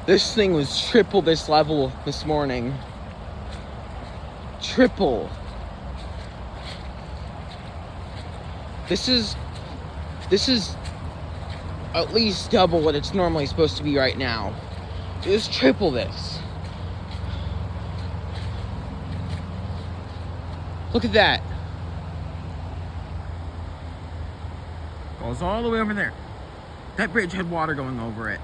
This thing was triple this level this morning. Triple. This is at least double what it's normally supposed to be right now. It was triple this. Look at that. Goes all the way over there. That bridge had water going over it.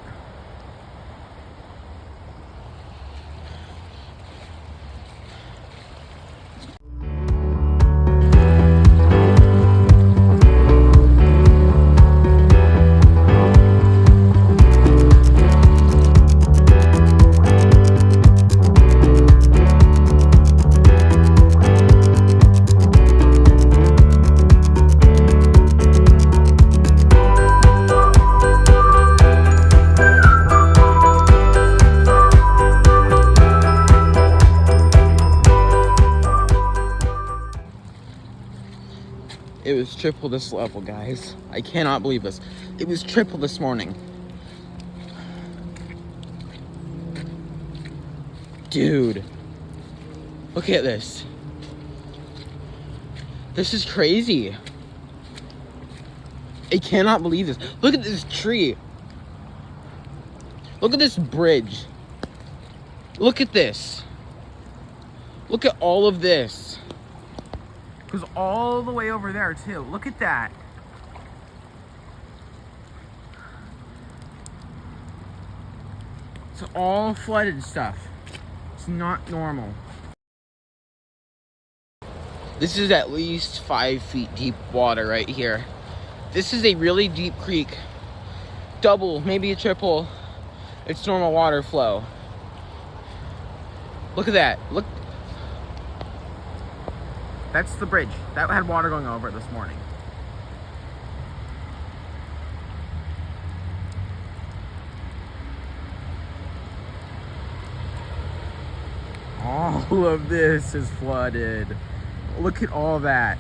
It was triple this level, guys. I cannot believe this. It was triple this morning. Dude. Look at this. This is crazy. I cannot believe this. Look at this tree. Look at this bridge. Look at this. Look at all of this. Goes all the way over there too. Look at that. It's all flooded stuff. It's not normal. This is at least 5 feet deep water right here. This is a really deep creek. Double, maybe a triple, its normal water flow. Look at that. Look. That's the bridge. That had water going over it this morning. All of this is flooded. Look at all that.